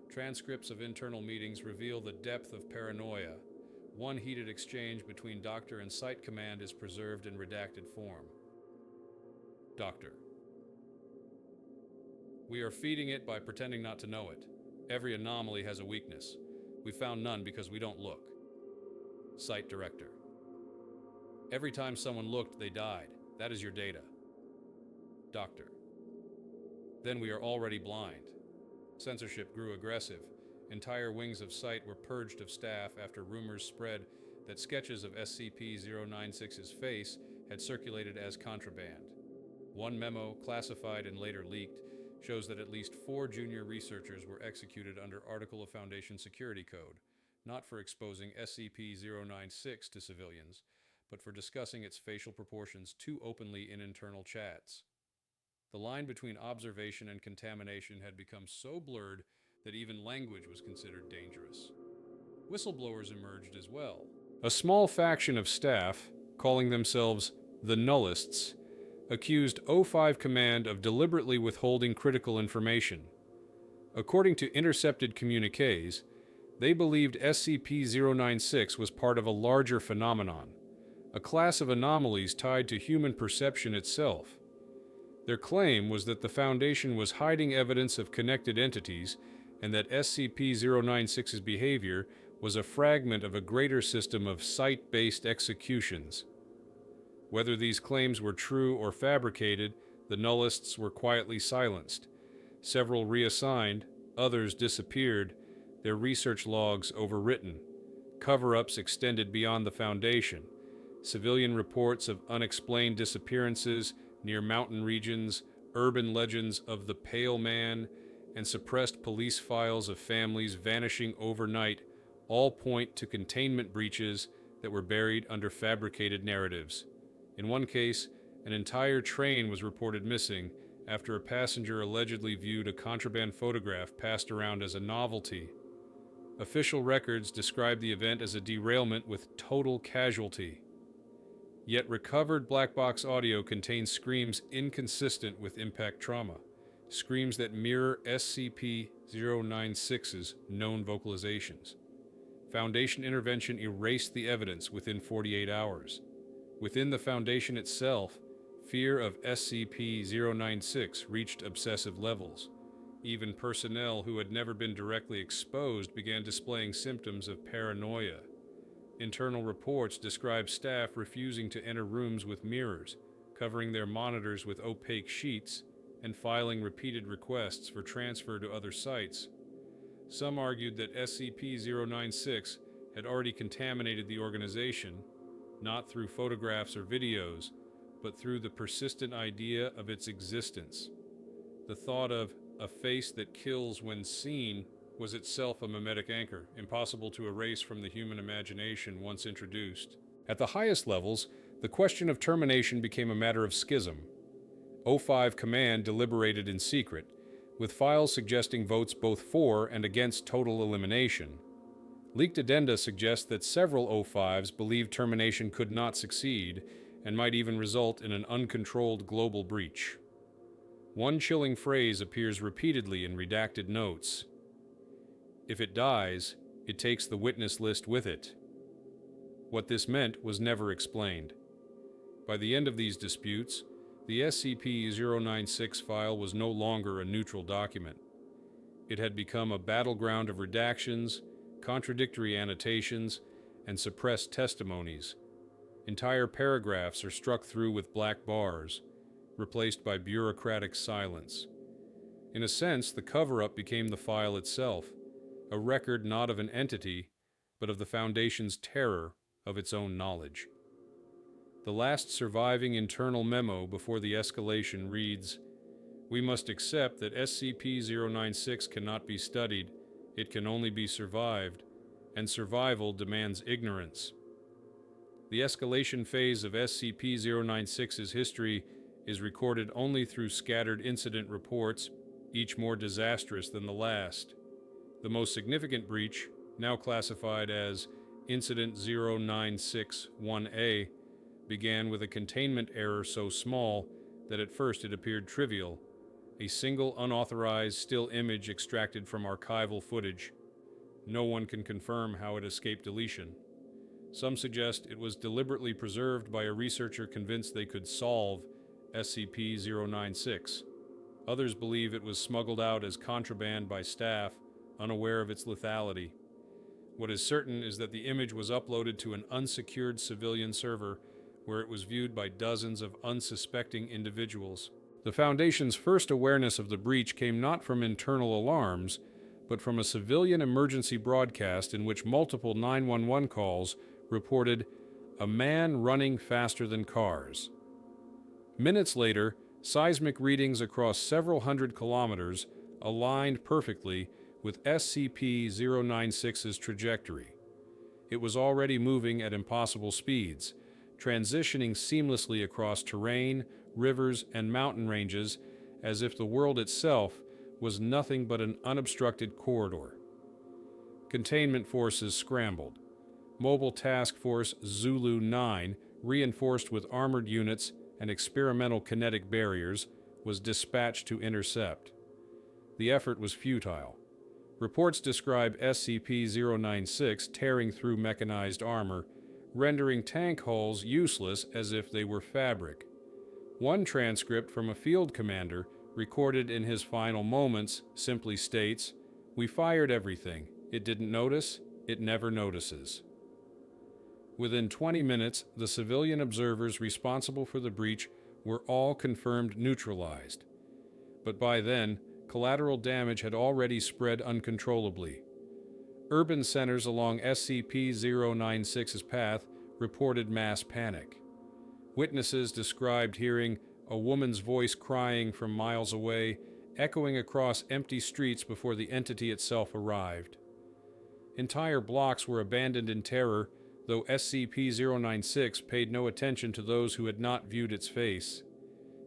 Transcripts of internal meetings reveal the depth of paranoia. One heated exchange between Doctor and Site Command is preserved in redacted form. Doctor: "We are feeding it by pretending not to know it. Every anomaly has a weakness. We found none because we don't look." Site Director: "Every time someone looked, they died. That is your data." Doctor: "Then we are already blind." Censorship grew aggressive. Entire wings of Site were purged of staff after rumors spread that sketches of SCP-096's face had circulated as contraband. One memo, classified and later leaked, shows that at least 4 junior researchers were executed under Article of Foundation Security Code, not for exposing SCP-096 to civilians, but for discussing its facial proportions too openly in internal chats. The line between observation and contamination had become so blurred that even language was considered dangerous. Whistleblowers emerged as well. A small faction of staff, calling themselves the Nullists, accused O5 Command of deliberately withholding critical information. According to intercepted communiques, they believed SCP-096 was part of a larger phenomenon, a class of anomalies tied to human perception itself. Their claim was that the Foundation was hiding evidence of connected entities and that SCP-096's behavior was a fragment of a greater system of site-based executions. Whether these claims were true or fabricated, the Nullists were quietly silenced. Several reassigned, others disappeared, their research logs overwritten. Cover-ups extended beyond the Foundation. Civilian reports of unexplained disappearances near mountain regions, urban legends of the Pale Man, and suppressed police files of families vanishing overnight all point to containment breaches that were buried under fabricated narratives. In one case, an entire train was reported missing after a passenger allegedly viewed a contraband photograph passed around as a novelty. Official records describe the event as a derailment with total casualty. Yet recovered black box audio contains screams inconsistent with impact trauma, screams that mirror SCP-096's known vocalizations. Foundation intervention erased the evidence within 48 hours. Within the Foundation itself, fear of SCP-096 reached obsessive levels. Even personnel who had never been directly exposed began displaying symptoms of paranoia. Internal reports describe staff refusing to enter rooms with mirrors, covering their monitors with opaque sheets, and filing repeated requests for transfer to other sites. Some argued that SCP-096 had already contaminated the organization, not through photographs or videos, but through the persistent idea of its existence. The thought of a face that kills when seen was itself a mimetic anchor, impossible to erase from the human imagination once introduced. At the highest levels, the question of termination became a matter of schism. O5 Command deliberated in secret, with files suggesting votes both for and against total elimination. Leaked addenda suggest that several O5s believed termination could not succeed and might even result in an uncontrolled global breach. One chilling phrase appears repeatedly in redacted notes. If it dies, it takes the witness list with it. What this meant was never explained. By the end of these disputes, the SCP-096 file was no longer a neutral document. It had become a battleground of redactions, contradictory annotations, and suppressed testimonies. Entire paragraphs are struck through with black bars, replaced by bureaucratic silence. In a sense, the cover-up became the file itself, a record not of an entity, but of the Foundation's terror of its own knowledge. The last surviving internal memo before the escalation reads, "We must accept that SCP-096 cannot be studied, it can only be survived, and survival demands ignorance." The escalation phase of SCP-096's history is recorded only through scattered incident reports, each more disastrous than the last. The most significant breach, now classified as Incident 096-1A, began with a containment error so small that at first it appeared trivial, a single unauthorized still image extracted from archival footage. No one can confirm how it escaped deletion. Some suggest it was deliberately preserved by a researcher convinced they could solve SCP-096. Others believe it was smuggled out as contraband by staff, unaware of its lethality. What is certain is that the image was uploaded to an unsecured civilian server where it was viewed by dozens of unsuspecting individuals. The Foundation's first awareness of the breach came not from internal alarms, but from a civilian emergency broadcast in which multiple 911 calls reported a man running faster than cars. Minutes later, seismic readings across several hundred kilometers aligned perfectly with SCP-096's trajectory. It was already moving at impossible speeds, transitioning seamlessly across terrain, rivers, and mountain ranges as if the world itself was nothing but an unobstructed corridor. Containment forces scrambled. Mobile Task Force Zulu 9, reinforced with armored units and experimental kinetic barriers, was dispatched to intercept. The effort was futile. Reports describe SCP-096 tearing through mechanized armor, rendering tank hulls useless as if they were fabric. One transcript from a field commander, recorded in his final moments, simply states, "We fired everything. It didn't notice. It never notices." Within 20 minutes, the civilian observers responsible for the breach were all confirmed neutralized. But by then, collateral damage had already spread uncontrollably. Urban centers along SCP-096's path reported mass panic. Witnesses described hearing a woman's voice crying from miles away, echoing across empty streets before the entity itself arrived. Entire blocks were abandoned in terror, though SCP-096 paid no attention to those who had not viewed its face.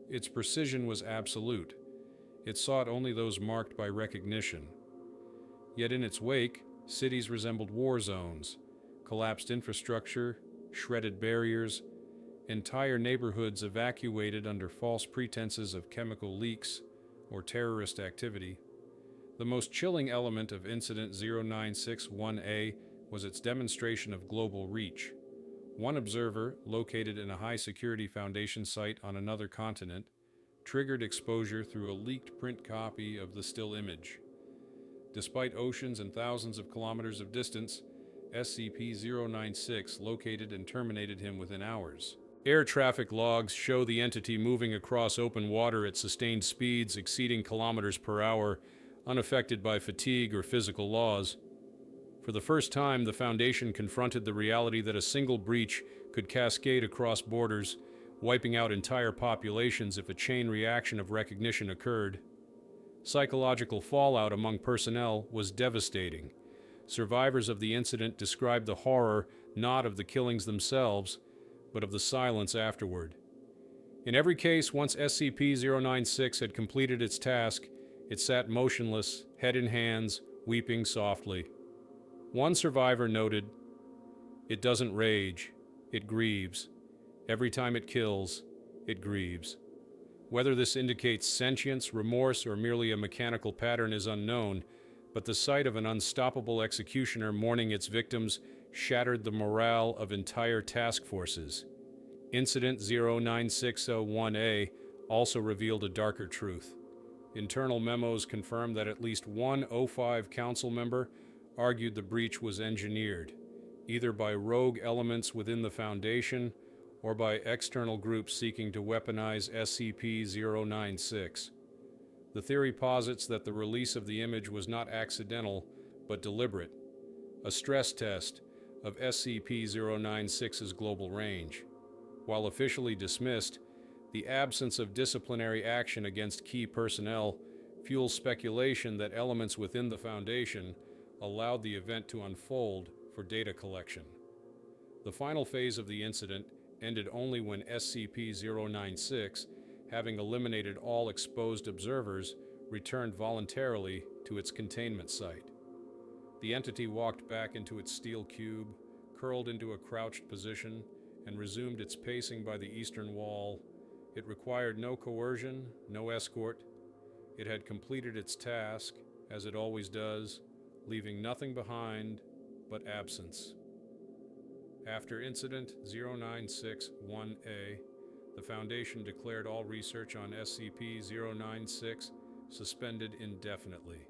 Its precision was absolute. It sought only those marked by recognition. Yet in its wake, cities resembled war zones, collapsed infrastructure, shredded barriers, entire neighborhoods evacuated under false pretenses of chemical leaks or terrorist activity. The most chilling element of Incident 096-1A was its demonstration of global reach. One observer, located in a high-security Foundation site on another continent, triggered exposure through a leaked print copy of the still image. Despite oceans and thousands of kilometers of distance, SCP-096 located and terminated him within hours. Air traffic logs show the entity moving across open water at sustained speeds exceeding kilometers per hour, unaffected by fatigue or physical laws. For the first time, the Foundation confronted the reality that a single breach could cascade across borders, wiping out entire populations if a chain reaction of recognition occurred. Psychological fallout among personnel was devastating. Survivors of the incident described the horror not of the killings themselves, but of the silence afterward. In every case, once SCP-096 had completed its task, it sat motionless, head in hands, weeping softly. One survivor noted, "It doesn't rage, it grieves. Every time it kills, it grieves." Whether this indicates sentience, remorse, or merely a mechanical pattern is unknown, but the sight of an unstoppable executioner mourning its victims shattered the morale of entire task forces. Incident 09601A also revealed a darker truth. Internal memos confirmed that at least one O5 council member argued the breach was engineered, either by rogue elements within the Foundation or by external groups seeking to weaponize SCP-096. The theory posits that the release of the image was not accidental, but deliberate, a stress test of SCP-096's global range. While officially dismissed, the absence of disciplinary action against key personnel fuels speculation that elements within the Foundation allowed the event to unfold for data collection. The final phase of the incident ended only when SCP-096, having eliminated all exposed observers, returned voluntarily to its containment site. The entity walked back into its steel cube, curled into a crouched position, and resumed its pacing by the eastern wall. It required no coercion, no escort. It had completed its task, as it always does, leaving nothing behind but absence. After Incident 096-1A, the Foundation declared all research on SCP-096 suspended indefinitely.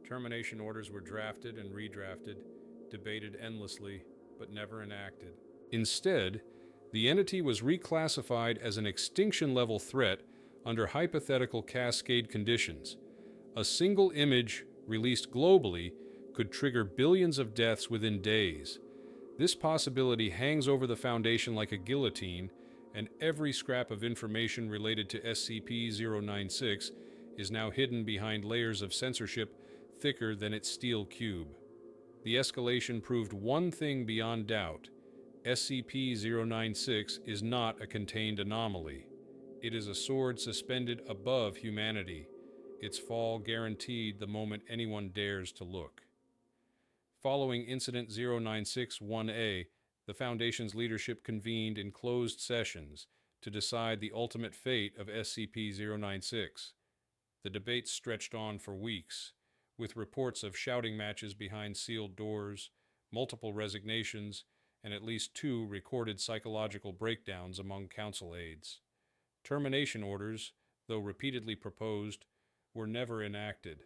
Termination orders were drafted and redrafted, debated endlessly, but never enacted. Instead, the entity was reclassified as an extinction-level threat under hypothetical cascade conditions. A single image released globally could trigger billions of deaths within days. This possibility hangs over the Foundation like a guillotine, and every scrap of information related to SCP-096 is now hidden behind layers of censorship thicker than its steel cube. The escalation proved one thing beyond doubt: SCP-096 is not a contained anomaly. It is a sword suspended above humanity, its fall guaranteed the moment anyone dares to look. Following Incident 096-1A, the Foundation's leadership convened in closed sessions to decide the ultimate fate of SCP-096. The debate stretched on for weeks, with reports of shouting matches behind sealed doors, multiple resignations, and at least 2 recorded psychological breakdowns among council aides. Termination orders, though repeatedly proposed, were never enacted.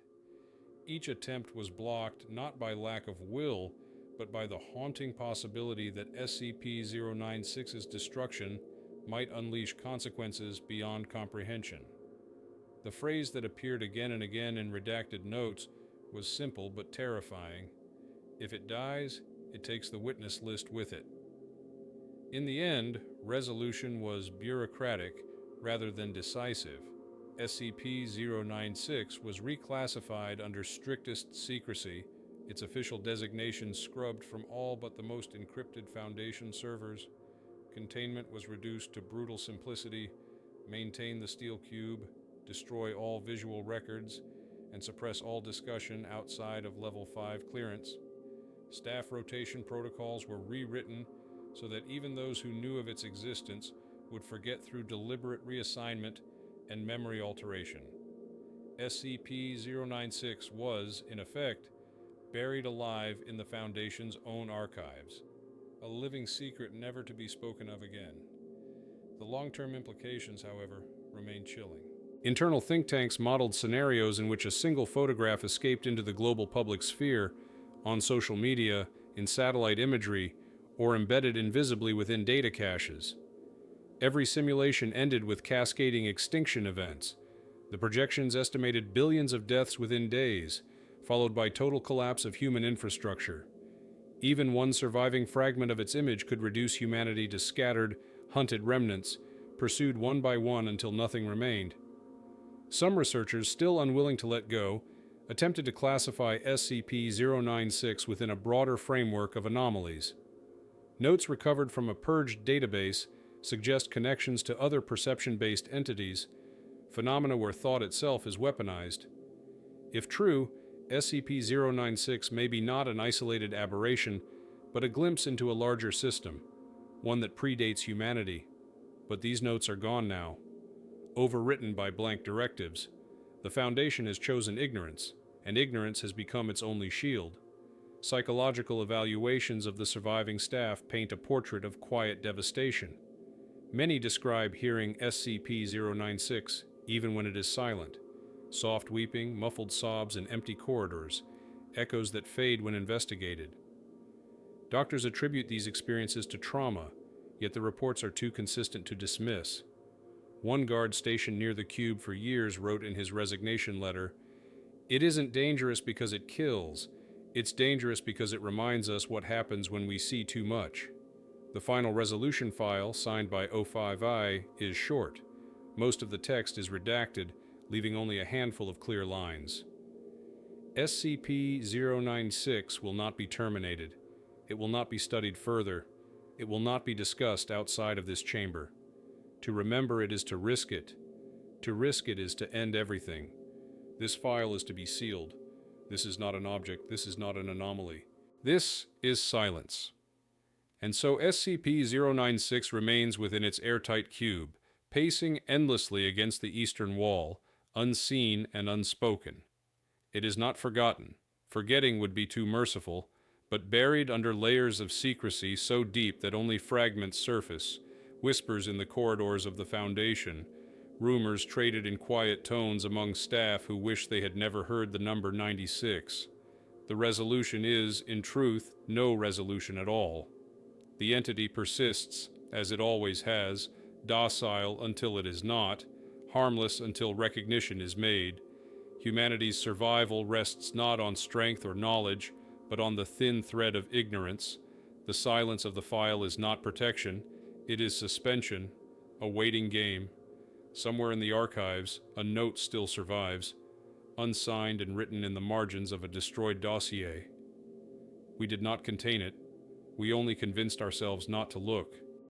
Each attempt was blocked not by lack of will, but by the haunting possibility that SCP-096's destruction might unleash consequences beyond comprehension. The phrase that appeared again and again in redacted notes was simple but terrifying. If it dies, it takes the witness list with it. In the end, resolution was bureaucratic rather than decisive. SCP-096 was reclassified under strictest secrecy, its official designation scrubbed from all but the most encrypted Foundation servers. Containment was reduced to brutal simplicity: maintain the steel cube, destroy all visual records, and suppress all discussion outside of Level 5 clearance. Staff rotation protocols were rewritten so that even those who knew of its existence would forget through deliberate reassignment and memory alteration. SCP-096 was, in effect, buried alive in the Foundation's own archives, a living secret never to be spoken of again. The long-term implications, however, remain chilling. Internal think tanks modeled scenarios in which a single photograph escaped into the global public sphere, on social media, in satellite imagery, or embedded invisibly within data caches. Every simulation ended with cascading extinction events. The projections estimated billions of deaths within days, followed by total collapse of human infrastructure. Even one surviving fragment of its image could reduce humanity to scattered, hunted remnants, pursued one by one until nothing remained. Some researchers, still unwilling to let go, attempted to classify SCP-096 within a broader framework of anomalies. Notes recovered from a purged database suggest connections to other perception-based entities, phenomena where thought itself is weaponized. If true, SCP-096 may be not an isolated aberration, but a glimpse into a larger system, one that predates humanity. But these notes are gone now, overwritten by blank directives. The Foundation has chosen ignorance, and ignorance has become its only shield. Psychological evaluations of the surviving staff paint a portrait of quiet devastation. Many describe hearing SCP-096 even when it is silent. Soft weeping, muffled sobs in empty corridors, echoes that fade when investigated. Doctors attribute these experiences to trauma, yet the reports are too consistent to dismiss. One guard stationed near the cube for years wrote in his resignation letter, "It isn't dangerous because it kills. It's dangerous because it reminds us what happens when we see too much." The final resolution file, signed by O5I, is short. Most of the text is redacted, leaving only a handful of clear lines. SCP-096 will not be terminated. It will not be studied further. It will not be discussed outside of this chamber. To remember it is to risk it. To risk it is to end everything. This file is to be sealed. This is not an object. This is not an anomaly. This is silence. And so SCP-096 remains within its airtight cube, pacing endlessly against the eastern wall, unseen and unspoken. It is not forgotten. Forgetting would be too merciful, but buried under layers of secrecy so deep that only fragments surface, whispers in the corridors of the Foundation, rumors traded in quiet tones among staff who wish they had never heard the number 96. The resolution is, in truth, no resolution at all. The entity persists, as it always has, docile until it is not, harmless until recognition is made. Humanity's survival rests not on strength or knowledge, but on the thin thread of ignorance. The silence of the file is not protection, it is suspension, a waiting game. Somewhere in the archives, a note still survives, unsigned and written in the margins of a destroyed dossier. We did not contain it. We only convinced ourselves not to look.